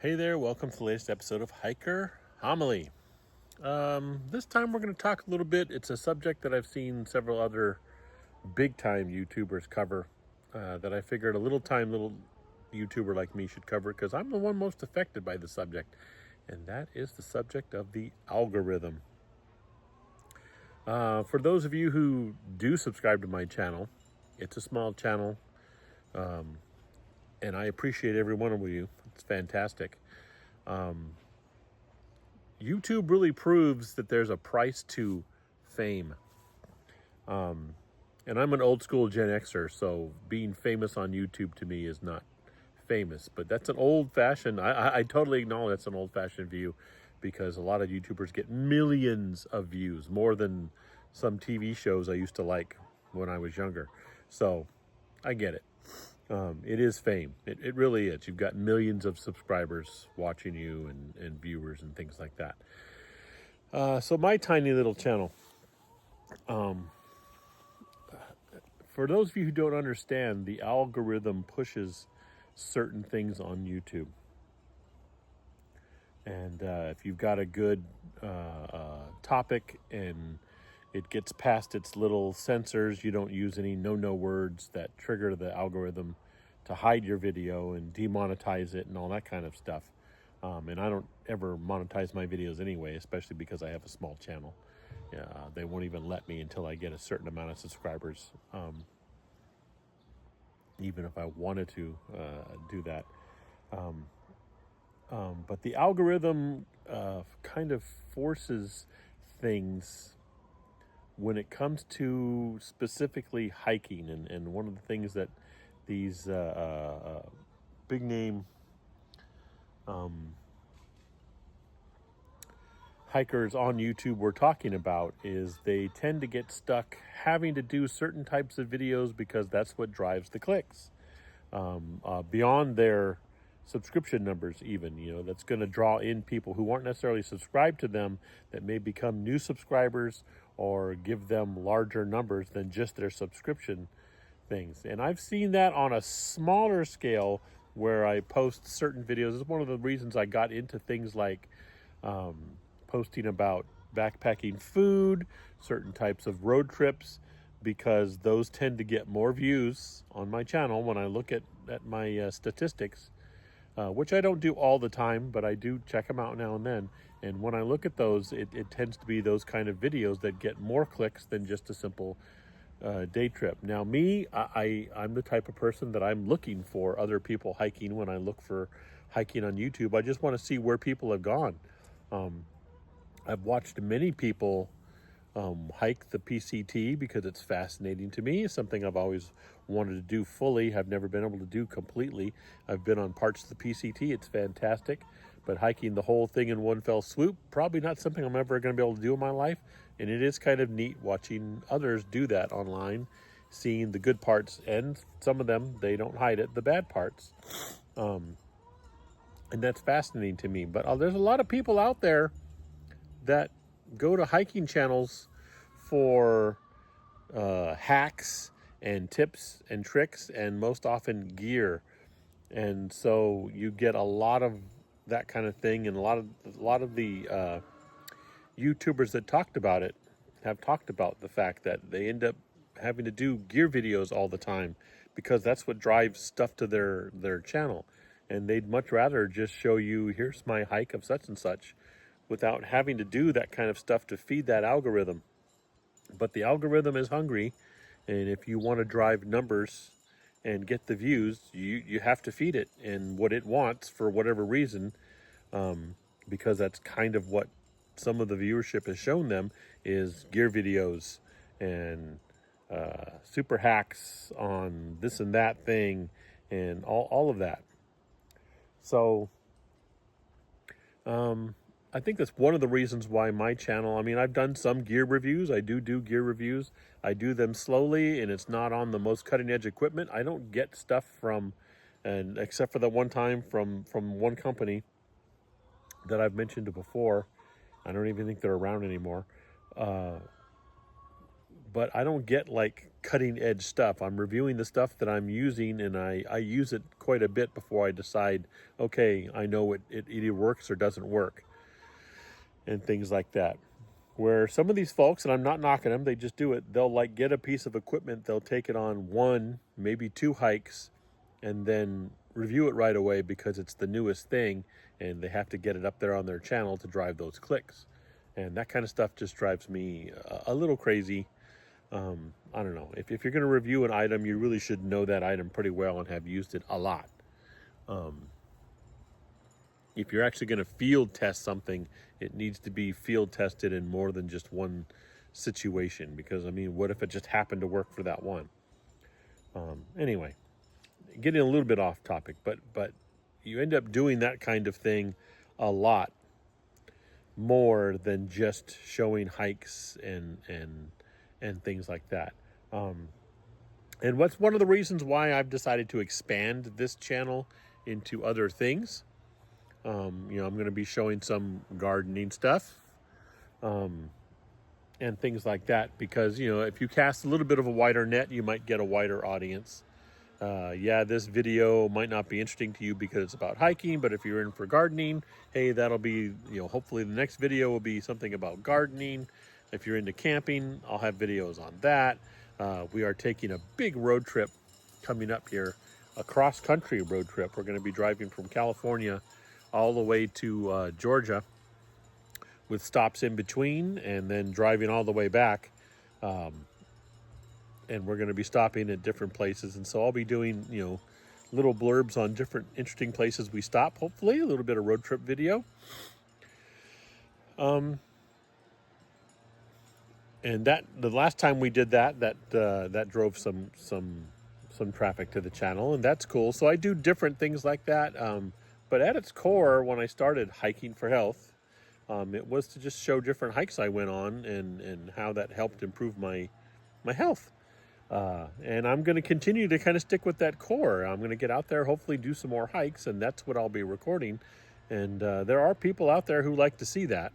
Hey there, welcome to the latest episode of Hiker Homily. This time we're going to talk a little bit. It's a subject that I've seen several other big time YouTubers cover that I figured a little YouTuber like me should cover because I'm the one most affected by the subject, and that is the subject of the algorithm. For those of you who do subscribe to my channel, it's a small channel, and I appreciate every one of you. It's fantastic. YouTube really proves that there's a price to fame. And I'm an old school Gen Xer, so being famous on YouTube to me is not famous. But that's an old fashioned, I totally acknowledge that's an old fashioned view because a lot of YouTubers get millions of views, more than some TV shows I used to like when I was younger. So I get it. It is fame. It really is. You've got millions of subscribers watching you and viewers and things like that. So my tiny little channel, for those of you who don't understand, the algorithm pushes certain things on YouTube. And if you've got a good topic and it gets past its little sensors, you don't use any no words that trigger the algorithm to hide your video and demonetize it and all that kind of stuff. And I don't ever monetize my videos anyway, especially because I have a small channel. They won't even let me until I get a certain amount of subscribers, even if I wanted to do that. But the algorithm kind of forces things when it comes to specifically hiking. And one of the things that these big name hikers on YouTube were talking about is they tend to get stuck having to do certain types of videos because that's what drives the clicks. Beyond their subscription numbers even, that's going to draw in people who aren't necessarily subscribed to them that may become new subscribers or give them larger numbers than just their subscription things. And I've seen that on a smaller scale where I post certain videos. It's one of the reasons I got into things like posting about backpacking food, certain types of road trips, because those tend to get more views on my channel when I look at my statistics, which I don't do all the time, but I do check them out now and then. And when I look at those, it tends to be those kind of videos that get more clicks than just a simple day trip. Now, me, I'm the type of person that I'm looking for other people hiking when I look for hiking on YouTube. I just want to see where people have gone. I've watched many people hike the PCT because it's fascinating to me. It's something I've always wanted to do fully. I've never been able to do completely. I've been on parts of the PCT. It's fantastic. But hiking the whole thing in one fell swoop, probably not something I'm ever going to be able to do in my life. And it is kind of neat watching others do that online, seeing the good parts, and some of them, they don't hide it, the bad parts. And that's fascinating to me. But there's a lot of people out there that go to hiking channels for hacks and tips and tricks and most often gear. And so you get a lot of that kind of thing, and a lot of the YouTubers that talked about it have talked about the fact that they end up having to do gear videos all the time because that's what drives stuff to their channel. And they'd much rather just show you, here's my hike of such and such, without having to do that kind of stuff to feed that algorithm. But the algorithm is hungry, and if you want to drive numbers and get the views, you have to feed it and what it wants for whatever reason, because that's kind of what some of the viewership has shown them is gear videos and super hacks on this and that thing and all of that. So I think that's one of the reasons why my channel, I've done some gear reviews. I do gear reviews. I do them slowly, and it's not on the most cutting edge equipment. I don't get stuff from, and except for that one time from one company that I've mentioned before. I don't even think they're around anymore. But but I don't get like cutting edge stuff. I'm reviewing the stuff that I'm using, and I use it quite a bit before I decide, okay, I know it either works or doesn't work, and things like that. Where some of these folks, and I'm not knocking them, they just do it. They'll like get a piece of equipment, they'll take it on 1, maybe 2 hikes, and then review it right away because it's the newest thing, and they have to get it up there on their channel to drive those clicks. And that kind of stuff just drives me a little crazy. I don't know. If you're going to review an item, you really should know that item pretty well and have used it a lot. If you're actually going to field test something, it needs to be field tested in more than just one situation. Because, I mean, what if it just happened to work for that one? Anyway, getting a little bit off topic, but you end up doing that kind of thing a lot more than just showing hikes and things like that. And what's one of the reasons why I've decided to expand this channel into other things. I'm going to be showing some gardening stuff and things like that because, if you cast a little bit of a wider net, you might get a wider audience. This video might not be interesting to you because it's about hiking, but if you're in for gardening, hey, that'll be, hopefully the next video will be something about gardening. If you're into camping, I'll have videos on that. We are taking a big road trip coming up here, a cross-country road trip. We're going to be driving from California all the way to Georgia with stops in between and then driving all the way back. And we're going to be stopping at different places. And so I'll be doing, little blurbs on different interesting places we stop, hopefully, a little bit of road trip video. And that the last time we did that drove some traffic to the channel, and that's cool. So I do different things like that. But at its core, when I started Hiking for Health, it was to just show different hikes I went on and how that helped improve my health. And I'm going to continue to kind of stick with that core. I'm going to get out there, hopefully do some more hikes, and that's what I'll be recording. And there are people out there who like to see that.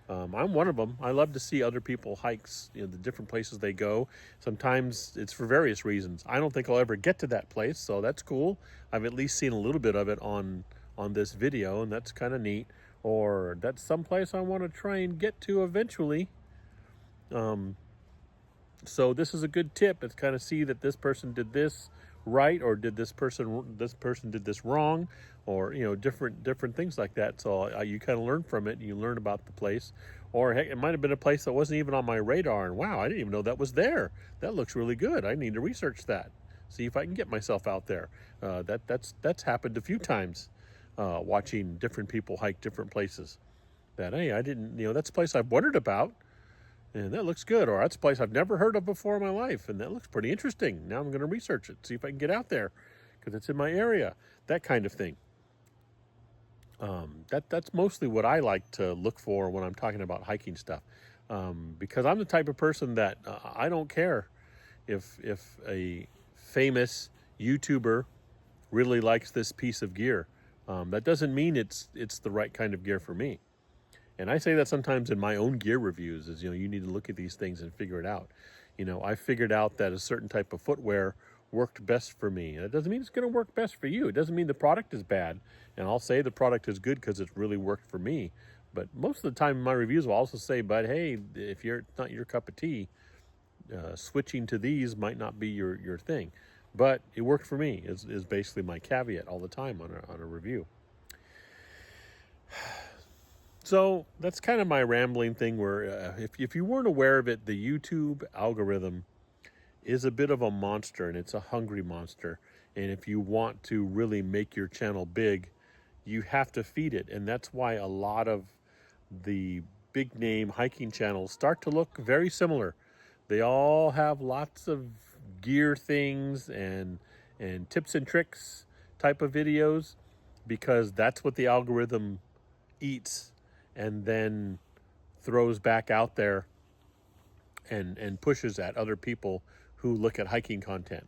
I'm one of them. I love to see other people hikes, the different places they go. Sometimes it's for various reasons. I don't think I'll ever get to that place, so that's cool. I've at least seen a little bit of it on this video, and that's kind of neat. Or that's someplace I want to try and get to eventually. So this is a good tip. It's kind of see that this person did this right, or did this person did this wrong, or different things like that. So you kind of learn from it, and you learn about the place. Or heck, it might have been a place that wasn't even on my radar, and wow, I didn't even know that was there. That looks really good. I need to research that, see if I can get myself out there. That's happened a few times, watching different people hike different places. That hey, I didn't that's a place I've wondered about. And that looks good. Or that's a place I've never heard of before in my life. And that looks pretty interesting. Now I'm going to research it, see if I can get out there because it's in my area. That kind of thing. That's mostly what I like to look for when I'm talking about hiking stuff. Because I'm the type of person that I don't care if a famous YouTuber really likes this piece of gear. That doesn't mean it's the right kind of gear for me. And I say that sometimes in my own gear reviews is, you need to look at these things and figure it out. I figured out that a certain type of footwear worked best for me. And it doesn't mean it's going to work best for you. It doesn't mean the product is bad. And I'll say the product is good because it's really worked for me. But most of the time in my reviews will also say, but hey, if it's not your cup of tea, switching to these might not be your thing. But it worked for me is basically my caveat all the time on a review. So that's kind of my rambling thing where if you weren't aware of it, the YouTube algorithm is a bit of a monster, and it's a hungry monster. And if you want to really make your channel big, you have to feed it. And that's why a lot of the big name hiking channels start to look very similar. They all have lots of gear things and tips and tricks type of videos because that's what the algorithm eats and then throws back out there and pushes at other people who look at hiking content.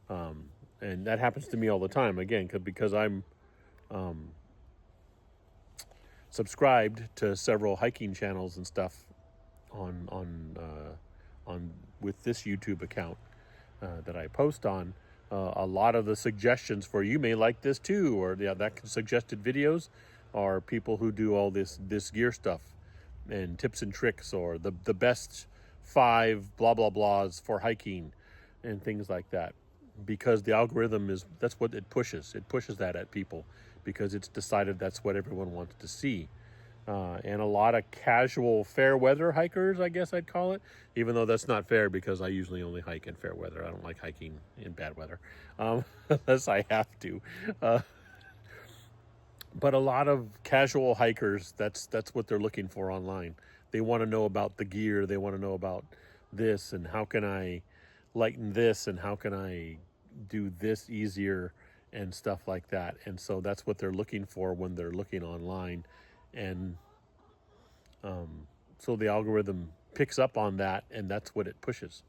And that happens to me all the time, again, because I'm subscribed to several hiking channels and stuff on with this YouTube account that I post on. A lot of the suggestions for you may like this too, or that suggested videos are people who do all this gear stuff and tips and tricks, or the best 5 blah blah blahs for hiking and things like that. Because the algorithm that's what it pushes. It pushes that at people because it's decided that's what everyone wants to see. And a lot of casual fair weather hikers, I guess I'd call it, even though that's not fair because I usually only hike in fair weather. I don't like hiking in bad weather unless I have to. But a lot of casual hikers, that's what they're looking for online. They want to know about the gear. They want to know about this and how can I lighten this and how can I do this easier and stuff like that. And so that's what they're looking for when they're looking online. And so the algorithm picks up on that, and that's what it pushes.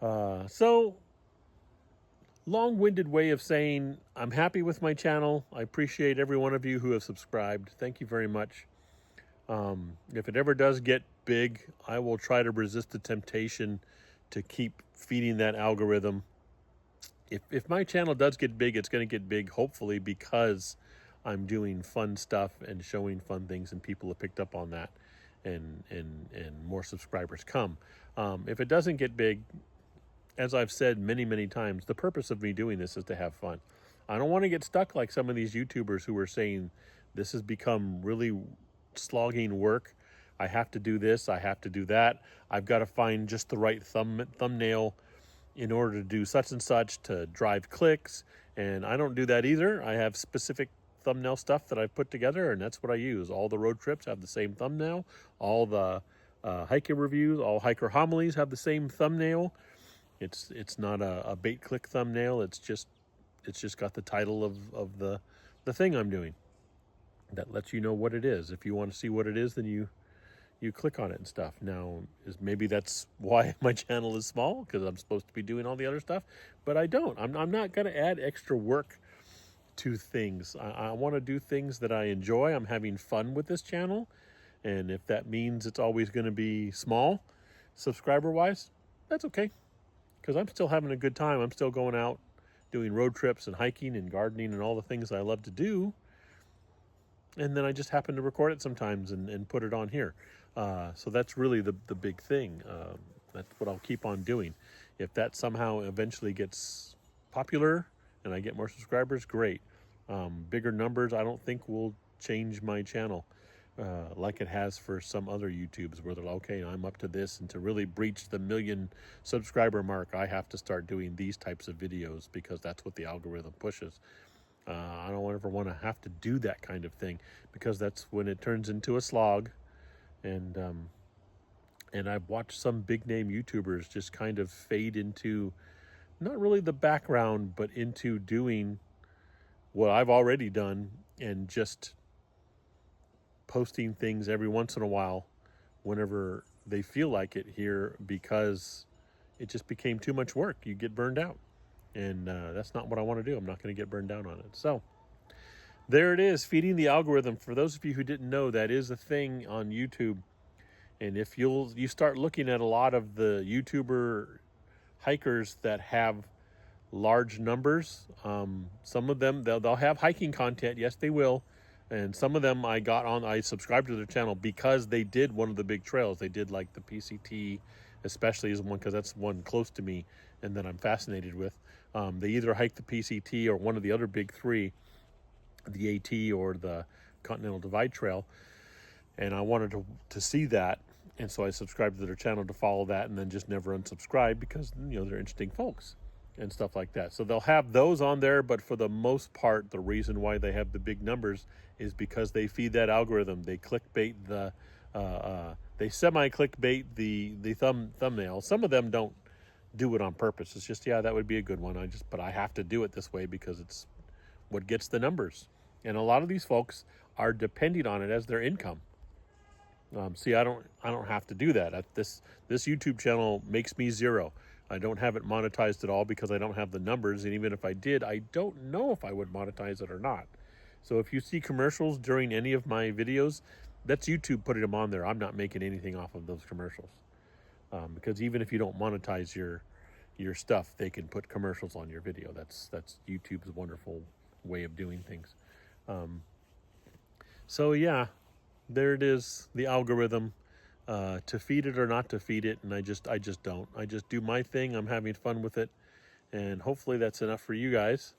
So long-winded way of saying I'm happy with my channel. I appreciate every one of you who have subscribed. Thank you very much. If it ever does get big, I will try to resist the temptation to keep feeding that algorithm. If my channel does get big, it's going to get big, hopefully, because I'm doing fun stuff and showing fun things, and people have picked up on that, and more subscribers come. If it doesn't get big, as I've said many, many times, the purpose of me doing this is to have fun. I don't want to get stuck like some of these YouTubers who are saying this has become really slogging work. I have to do this, I have to do that. I've got to find just the right thumbnail in order to do such and such to drive clicks. And I don't do that either. I have specific thumbnail stuff that I've put together, and that's what I use. All the road trips have the same thumbnail. All the hiker reviews, all hiker homilies have the same thumbnail. It's not a bait click thumbnail. It's just got the title of the thing I'm doing. That lets you know what it is. If you want to see what it is, then you click on it and stuff. Now, maybe that's why my channel is small, because I'm supposed to be doing all the other stuff, but I don't. I'm not going to add extra work to things. I want to do things that I enjoy. I'm having fun with this channel, and if that means it's always going to be small, subscriber-wise, that's okay, because I'm still having a good time. I'm still going out doing road trips and hiking and gardening and all the things I love to do. And then I just happen to record it sometimes and put it on here. So that's really the big thing. That's what I'll keep on doing. If that somehow eventually gets popular and I get more subscribers, great. Bigger numbers, I don't think will change my channel like it has for some other YouTubes where they're like, okay, I'm up to this, and to really breach the 1 million subscriber mark, I have to start doing these types of videos because that's what the algorithm pushes. I don't ever want to have to do that kind of thing, because that's when it turns into a slog. And I've watched some big name YouTubers just kind of fade into not really the background, but into doing what I've already done and just posting things every once in a while whenever they feel like it here, because it just became too much work. You get burned out. And that's not what I want to do. I'm not going to get burned down on it. So there it is, feeding the algorithm. For those of you who didn't know, that is a thing on YouTube. And if you start looking at a lot of the YouTuber hikers that have large numbers, some of them, they'll have hiking content. Yes, they will. And some of them I subscribed to their channel because they did one of the big trails. They did like the PCT, especially is one, because that's one close to me and that I'm fascinated with. They either hiked the PCT or one of the other big three, the AT or the Continental Divide Trail. And I wanted to see that. And so I subscribed to their channel to follow that, and then just never unsubscribed because, they're interesting folks and stuff like that. So they'll have those on there, but for the most part, the reason why they have the big numbers is because they feed that algorithm. They clickbait they semi-clickbait the thumbnail. Some of them don't do it on purpose. It's just, yeah, that would be a good one. But I have to do it this way because it's what gets the numbers. And a lot of these folks are depending on it as their income. See, I don't have to do that. This YouTube channel makes me zero. I don't have it monetized at all because I don't have the numbers. And even if I did, I don't know if I would monetize it or not. So if you see commercials during any of my videos, that's YouTube putting them on there. I'm not making anything off of those commercials. because even if you don't monetize your stuff, they can put commercials on your video. That's YouTube's wonderful way of doing things. So yeah, there it is, the algorithm. To feed it or not to feed it, and I just don't. I just do my thing. I'm having fun with it, and hopefully that's enough for you guys.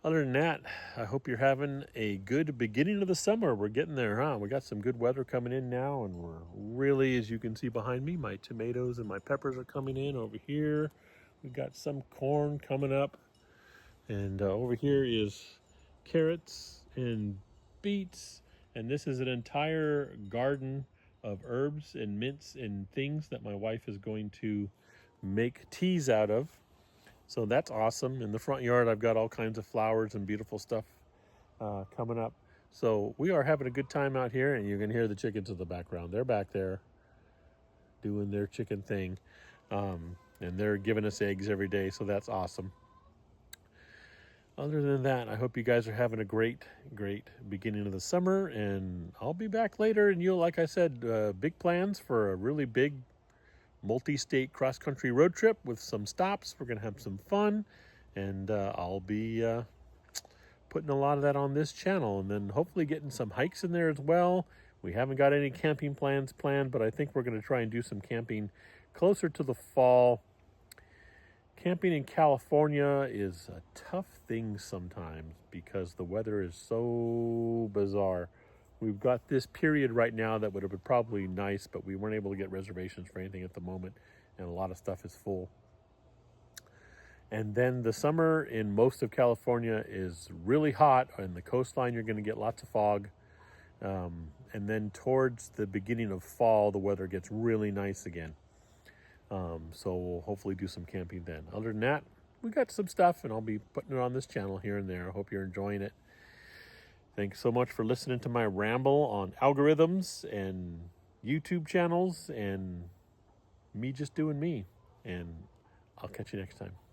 Other than that, I hope you're having a good beginning of the summer. We're getting there, huh? We got some good weather coming in now, and we're really, as you can see behind me, my tomatoes and my peppers are coming in over here. We've got some corn coming up, and over here is carrots and beets, and this is an entire garden of herbs and mints and things that my wife is going to make teas out of. So that's awesome. In the front yard, I've got all kinds of flowers and beautiful stuff coming up. So we are having a good time out here, and you can hear the chickens in the background. They're back there doing their chicken thing, and they're giving us eggs every day, so that's awesome. Other than that, I hope you guys are having a great beginning of the summer, and I'll be back later. And like I said, big plans for a really big multi-state cross-country road trip with some stops. We're going to have some fun, and I'll be putting a lot of that on this channel, and then hopefully getting some hikes in there as well. We haven't got any camping plans planned, but I think we're going to try and do some camping closer to the fall. Camping in California is a tough thing sometimes because the weather is so bizarre. We've got this period right now that would have been probably nice, but we weren't able to get reservations for anything at the moment, and a lot of stuff is full. And then the summer in most of California is really hot. On the coastline, you're going to get lots of fog. And then towards the beginning of fall, the weather gets really nice again. So we'll hopefully do some camping then. Other than that, we got some stuff, and I'll be putting it on this channel here and there. I hope you're enjoying it. Thanks so much for listening to my ramble on algorithms and YouTube channels and me just doing me. And I'll catch you next time.